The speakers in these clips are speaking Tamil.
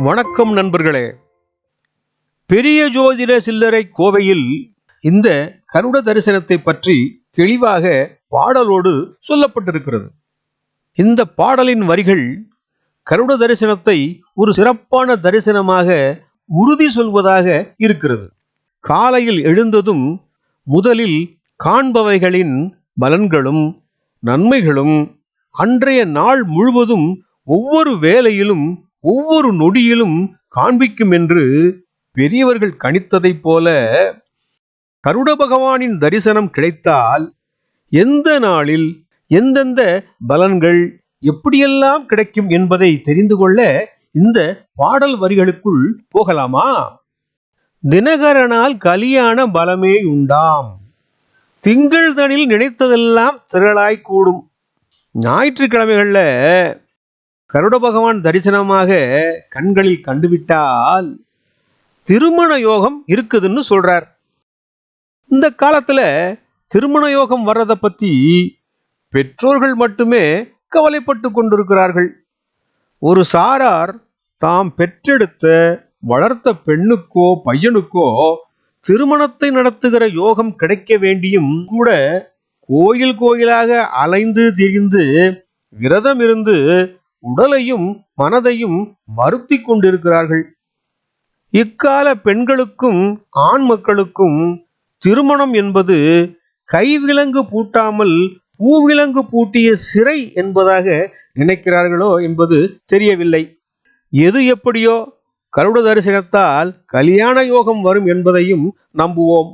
வணக்கம் நண்பர்களே. பெரிய ஜோதிட சில்லறை கோவையில் இந்த கருட தரிசனத்தை பற்றி தெளிவாக பாடலோடு சொல்லப்பட்டிருக்கிறது. இந்த பாடலின் வரிகள் கருட தரிசனத்தை ஒரு சிறப்பான தரிசனமாக உறுதி சொல்வதாக இருக்கிறது. காலையில் எழுந்ததும் முதலில் காண்பவைகளின் பலன்களும் நன்மைகளும் அன்றைய நாள் முழுவதும் ஒவ்வொரு வேளையிலும் ஒவ்வொரு நொடியிலும் காண்பிக்கும் என்று பெரியவர்கள் கணித்ததைப் போல கருட பகவானின் தரிசனம் கிடைத்தால் எந்த நாளில் எந்தெந்த பலன்கள் எப்படியெல்லாம் கிடைக்கும் என்பதை தெரிந்து கொள்ள இந்த பாடல் வரிகளுக்குள் போகலாமா? தினகரனால் கலியான பலமே உண்டாம், திங்கள் தனில் நினைத்ததெல்லாம் திரளாய் கூடும். ஞாயிற்றுக்கிழமைகள்ல கருட பகவான் தரிசனமாக கண்களில் கண்டுவிட்டால் திருமண யோகம் இருக்குதுன்னு சொல்றார். இந்த காலத்துல திருமண யோகம் வர்றதை பத்தி பெற்றோர்கள் மட்டுமே கவலைப்பட்டு கொண்டிருக்கிறார்கள். ஒரு சாரார் தாம் பெற்றெடுத்த வளர்த்த பெண்ணுக்கோ பையனுக்கோ திருமணத்தை நடத்துகிற யோகம் கிடைக்க வேண்டியும் கூட கோயில் கோயிலாக அலைந்து திரிந்து விரதம் இருந்து உடலையும் மனதையும் வருத்தி கொண்டிருக்கிறார்கள். இக்கால பெண்களுக்கும் ஆண் மக்களுக்கும் திருமணம் என்பது கைவிலங்கு பூட்டாமல் பூவிலங்கு பூட்டிய சிறை என்பதாக நினைக்கிறார்களோ என்பது தெரியவில்லை. எது எப்படியோ கருட தரிசனத்தால் கல்யாண யோகம் வரும் என்பதையும் நம்புவோம்.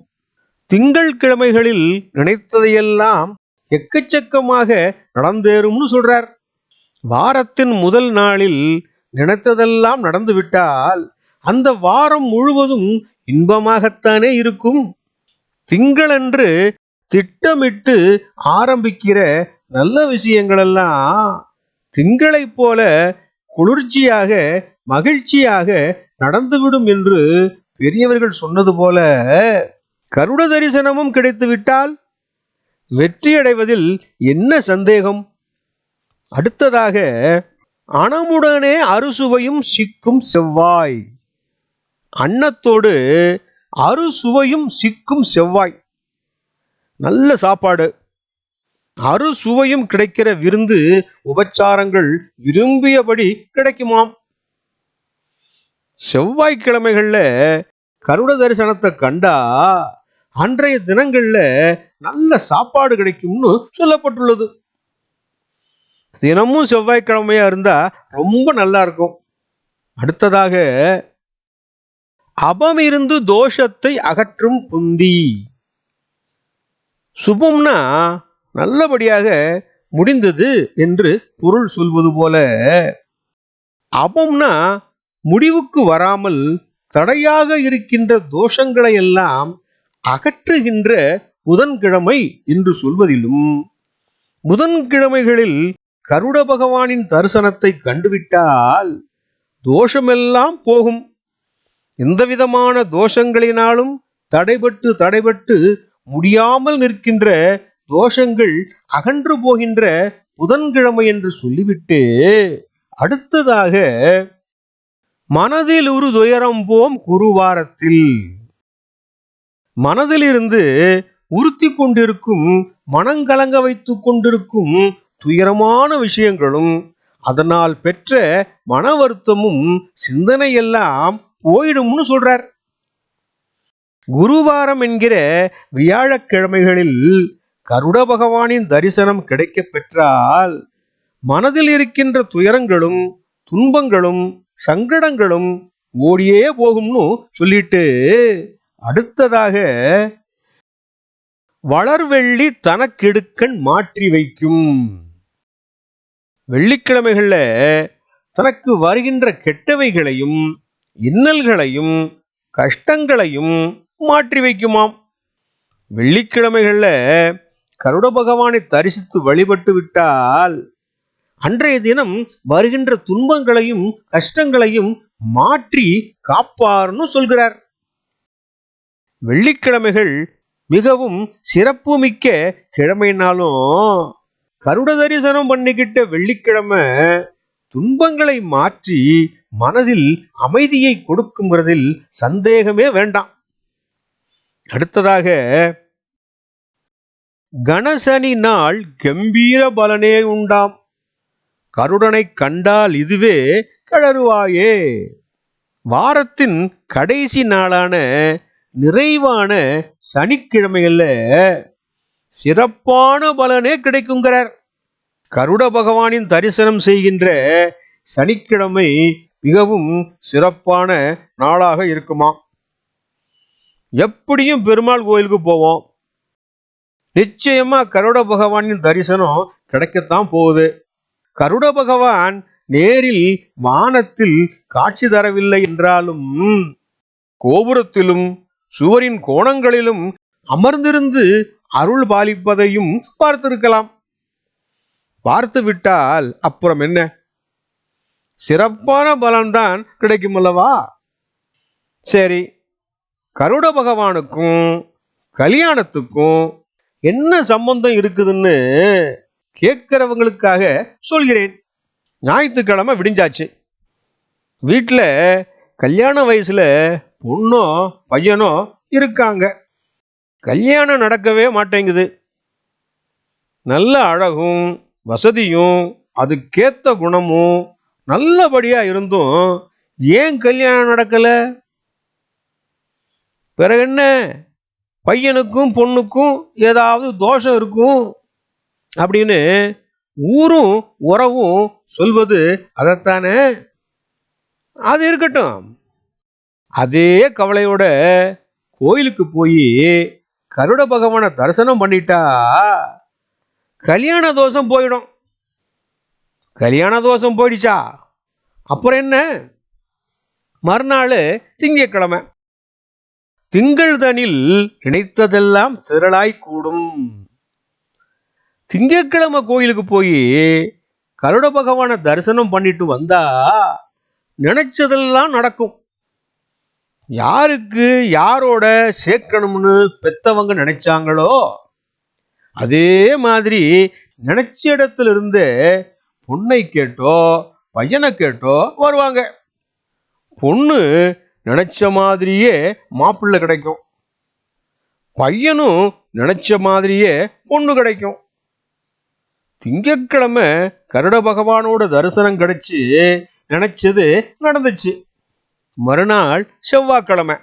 திங்கள் கிழமைகளில் நினைத்ததையெல்லாம் எக்கச்சக்கமாக நடந்தேறும்னு சொல்றார். வாரத்தின் முதல் நாளில் நினைத்ததெல்லாம் நடந்துவிட்டால் அந்த வாரம் முழுவதும் இன்பமாகத்தானே இருக்கும். திங்களன்று திட்டமிட்டு ஆரம்பிக்கிற நல்ல விஷயங்களெல்லாம் திங்களை போல குளிர்ச்சியாக மகிழ்ச்சியாக நடந்துவிடும் என்று பெரியவர்கள் சொன்னது போல கருட தரிசனமும் கிடைத்துவிட்டால் வெற்றியடைவதில் என்ன சந்தேகம்? அடுத்ததாக அணமுடனே அறுசுவையும் சிக்கும் செவ்வாய். அன்னத்தோடு அறுசுவையும் சிக்கும் செவ்வாய், நல்ல சாப்பாடு, அறுசுவையும் கிடைக்கிற விருந்து உபச்சாரங்கள் விரும்பியபடி கிடைக்குமாம். செவ்வாய்க்கிழமைகள்ல கருட தரிசனத்தை கண்டா அன்றைய தினங்கள்ல நல்ல சாப்பாடு கிடைக்கும்னு சொல்லப்பட்டுள்ளது. தினமும் செவ்வாய்க்கிழமையா இருந்தா ரொம்ப நல்லா இருக்கும். அடுத்ததாக அபமிருந்து தோஷத்தை அகற்றும் புந்தி. சுபம்னா நல்லபடியாக முடிந்தது என்று பொருள் சொல்வது போல, அபம்னா முடிவுக்கு வராமல் தடையாக இருக்கின்ற தோஷங்களை எல்லாம் அகற்றுகின்ற புதன்கிழமை என்று சொல்வதிலும், புதன்கிழமைகளில் கருட பகவானின் தரிசனத்தை கண்டுவிட்டால் தோஷமெல்லாம் போகும். எந்த விதமான தோஷங்களினாலும் தடைபட்டு முடியாமல் நிற்கின்ற தோஷங்கள் அகன்று போகின்ற புதன்கிழமை என்று சொல்லிவிட்டு, அடுத்ததாக மனதில் ஒரு துயரம் போம் குருவாரத்தில். மனதிலிருந்து உறுத்தி கொண்டிருக்கும், மனங்கலங்க வைத்துக் கொண்டிருக்கும் துயரமான விஷயங்களும் அதனால் பெற்ற மன வருத்தமும் சிந்தனை எல்லாம் போயிடும்னு சொல்றார். குருவாரம் என்கிற வியாழக்கிழமைகளில் கருட பகவானின் தரிசனம் கிடைக்க பெற்றால் மனதில் இருக்கின்ற துயரங்களும் துன்பங்களும் சங்கடங்களும் ஓடியே போகும்னு சொல்லிட்டு, அடுத்ததாக வளர்வெள்ளி தனக்கெடுக்கண் மாற்றி வைக்கும். வெள்ளிக்கிழமைகள்ல தனக்கு வருகின்ற கெட்டவைகளையும் இன்னல்களையும் கஷ்டங்களையும் மாற்றி வைக்குமாம். வெள்ளிக்கிழமைகள்ல கருட பகவானை தரிசித்து வழிபட்டு விட்டால் அன்றைய தினம் வருகின்ற துன்பங்களையும் கஷ்டங்களையும் மாற்றி காப்பார்னு சொல்கிறார். வெள்ளிக்கிழமைகள் மிகவும் சிறப்பு மிக்க கிழமைனாலும் கருட தரிசனம் பண்ணிக்கிட்ட வெள்ளிக்கிழமை துன்பங்களை மாற்றி மனதில் அமைதியை கொடுக்குங்கிறதில் சந்தேகமே வேண்டாம். அடுத்ததாக, கணசனி நாள் கம்பீர பலனே உண்டாம். கருடனை கண்டால் இதுவே கழறுவாயே. வாரத்தின் கடைசி நாளான நிறைவான சனிக்கிழமைகள்ல சிறப்பான பலனே கிடைக்குங்கிறார். கருட பகவானின் தரிசனம் செய்கின்ற சனிக்கிழமை மிகவும் சிறப்பான நாளாக இருக்குமா. எப்படியும் பெருமாள் கோயிலுக்கு போவோம், நிச்சயமா கருட பகவானின் தரிசனம் கிடைக்கத்தான் போகுது. கருட பகவான் நேரில் வானத்தில் காட்சி தரவில்லை என்றாலும் கோபுரத்திலும் சுவரின் கோணங்களிலும் அமர்ந்திருந்து அருள் பாலிப்பதையும் பார்த்திருக்கலாம். பார்த்து விட்டால் அப்புறம் என்ன, சிறப்பான பலன்தான் கிடைக்கும் அல்லவா. சரி, கருட பகவானுக்கும் கல்யாணத்துக்கும் என்ன சம்பந்தம் இருக்குதுன்னு கேட்கிறவங்களுக்காக சொல்கிறேன். ஞாயிற்றுக்கிழமை விடிஞ்சாச்சு. வீட்டில் கல்யாண வயசுல பொண்ணோ பையனோ இருக்காங்க. கல்யாணம் நடக்கவே மாட்டேங்குது. நல்ல அழகும் வசதியும் அதுக்கேத்த குணமும் நல்லபடியா இருந்தும் ஏன் கல்யாணம் நடக்கல? பிறகு என்ன, பையனுக்கும் பொண்ணுக்கும் ஏதாவது தோஷம் இருக்கும் அப்படின்னு ஊரும் உறவும் சொல்வது அதைத்தானே. அது இருக்கட்டும். அதே கவலையோட கோயிலுக்கு போய் கருட பகவானை தரிசனம் பண்ணிட்டா கல்யாண தோஷம் போயிடும். கல்யாண தோஷம் போயிடுச்சா அப்புறம் என்ன, மறுநாள் திங்கட்கிழமை. திங்கள் தனில் நினைத்ததெல்லாம் திரளாய் கூடும். திங்கட்கிழமை கோயிலுக்கு போய் கருட பகவானை தரிசனம் பண்ணிட்டு வந்தா நினைச்சதெல்லாம் நடக்கும். யாருக்கு யாரோட சேர்க்கணும்னு பெத்தவங்க நினைச்சாங்களோ அதே மாதிரி நினைச்ச இடத்துல இருந்து பொண்ணை கேட்டோ பையனை கேட்டோ வருவாங்க. பொண்ணு நினைச்ச மாதிரியே மாப்பிள்ளை கிடைக்கும், பையனும் நினைச்ச மாதிரியே பொண்ணு கிடைக்கும். திங்கட்கிழமை கருட பகவானோட தரிசனம் கிடைச்சு நினைச்சது நடந்துச்சு. மறுநாள் செவ்வாய்க்கிழமை.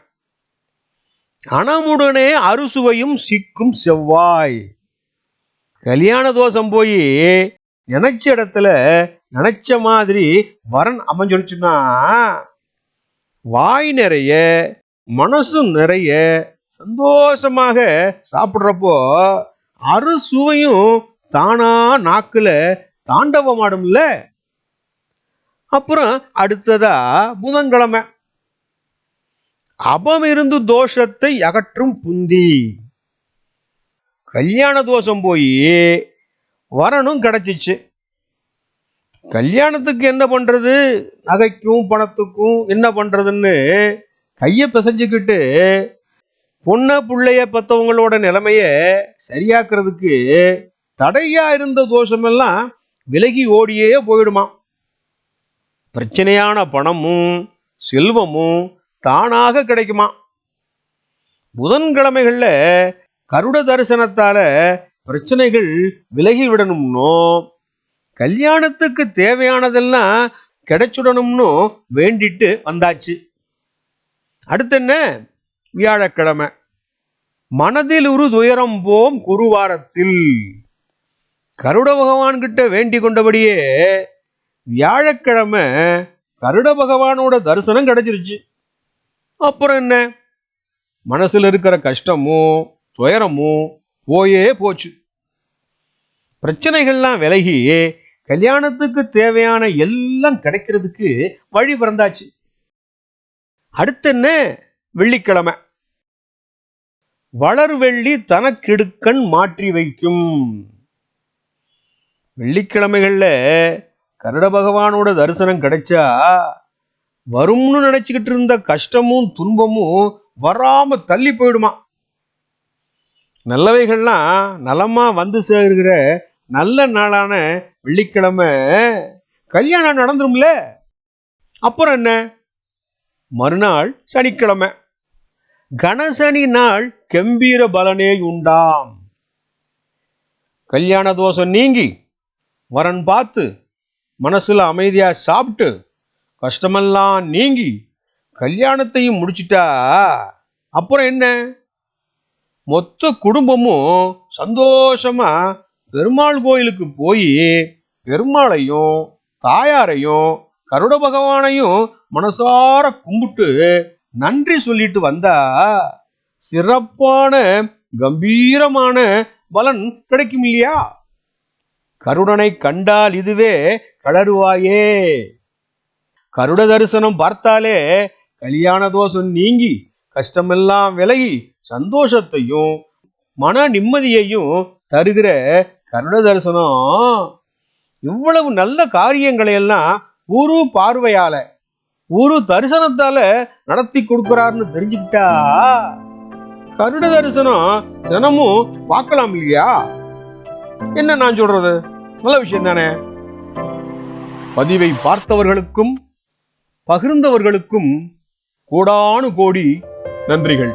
அணமுடனே அறுசுவையும் சிக்கும் செவ்வாய். கல்யாண தோஷம் போய் நினைச்ச இடத்துல நினைச்ச மாதிரி வரன் அமைஞ்சிடுச்சுன்னா வாய் நிறைய மனசு நிறைய சந்தோஷமாக சாப்பிட்றப்போ அறுசுவையும் தானா நாக்குல தாண்டவமாடும்ல. அப்புறம் அடுத்ததா புதன்கிழமை. அபமிருந்து தோஷத்தை அகற்றும் புந்தி. கல்யாண தோஷம் போய் வரனும் கிடைச்சிச்சு. கல்யாணத்துக்கு என்ன பண்றது, நகைக்கும் பணத்துக்கும் என்ன பண்றதுன்னு கைய பிசைஞ்சுக்கிட்டு பொண்ண பிள்ளைய பத்தவங்களோட நிலைமைய சரியாக்குறதுக்கு தடையா இருந்த தோஷமெல்லாம் விலகி ஓடியே போயிடுமா. பிரச்சனையான பணமும் செல்வமும் தானாக கிடைக்குமா. புதன்கிழமைகள்ல கருட தரிசனத்தால பிரச்சனைகள் விலகி விடணும்னோ கல்யாணத்துக்கு தேவையானதெல்லாம் கிடைச்சுடணும்னு வேண்டிட்டு வந்தாச்சு. அடுத்து என்ன, வியாழக்கிழமை. மனதில் ஒரு துயரம் போம் குருவாரத்தில். கருட பகவான் கிட்ட வேண்டி கொண்டபடியே வியாழக்கிழமை கருட பகவானோட தரிசனம் கிடைச்சிருச்சு. அப்புறம் என்ன, மனசுல இருக்கிற கஷ்டமும் துயரமும் போயே போச்சு. பிரச்சனைகள்லாம் விலகி கல்யாணத்துக்கு தேவையான எல்லாம் கிடைக்கிறதுக்கு வழி பிறந்தாச்சு. அடுத்து என்ன, வெள்ளிக்கிழமை. வளர் வெள்ளி தனக்கெடுக்கண் மாற்றி வைக்கும். வெள்ளிக்கிழமைகள்ல கருட பகவானோட தரிசனம் கிடைச்சா வரும்னு நினைச்சுக்கிட்டு இருந்த கஷ்டமும் துன்பமும் வராம தள்ளி போயிடுமா. நல்லவைகள்லாம் நலமா வந்து சேர்கிற நல்ல நாளான வெள்ளிக்கிழமை கல்யாணம் நடந்துரும்ல. அப்புறம் என்ன? மறுநாள் சனிக்கிழமை. கணசனி நாள் கம்பீர பலனே உண்டாம். கல்யாண தோஷம் நீங்கி வரன் பார்த்து மனசுல அமைதியா சாப்பிட்டு கஷ்டமெல்லாம் நீங்கி கல்யாணத்தையும் முடிச்சிட்டா அப்புறம் என்ன? மொத்த குடும்பமும் சந்தோஷமா பெருமாள் கோயிலுக்கு போய் பெருமாளையும் தாயாரையும் கருட பகவானையும் மனசார கும்பிட்டு நன்றி சொல்லிட்டு வந்தா சிறப்பான கம்பீரமான பலன் கிடைக்கும் இல்லையா? கருடனை கண்டால் இதுவே கழறுவாயே. கருட தரிசனம் பார்த்தாலே கல்யாண தோஷம் நீங்கி கஷ்டமெல்லாம் விலகி சந்தோஷத்தையும் மன நிம்மதியையும் தருகிற கருட தரிசனம் இவ்வளவு நல்ல காரியங்களை எல்லாம் ஒரு பார்வையால ஒரு தரிசனத்தால நடத்தி கொடுக்கிறார்னு தெரிஞ்சுக்கிட்டா கருட தரிசனம் தினமும் பார்க்கலாம் இல்லையா? என்ன நான் சொல்றது? நல்ல விஷயம் தானே. பதிவை பார்த்தவர்களுக்கும் பகிர்ந்தவர்களுக்கும் கோடானு கோடி நன்றிகள்.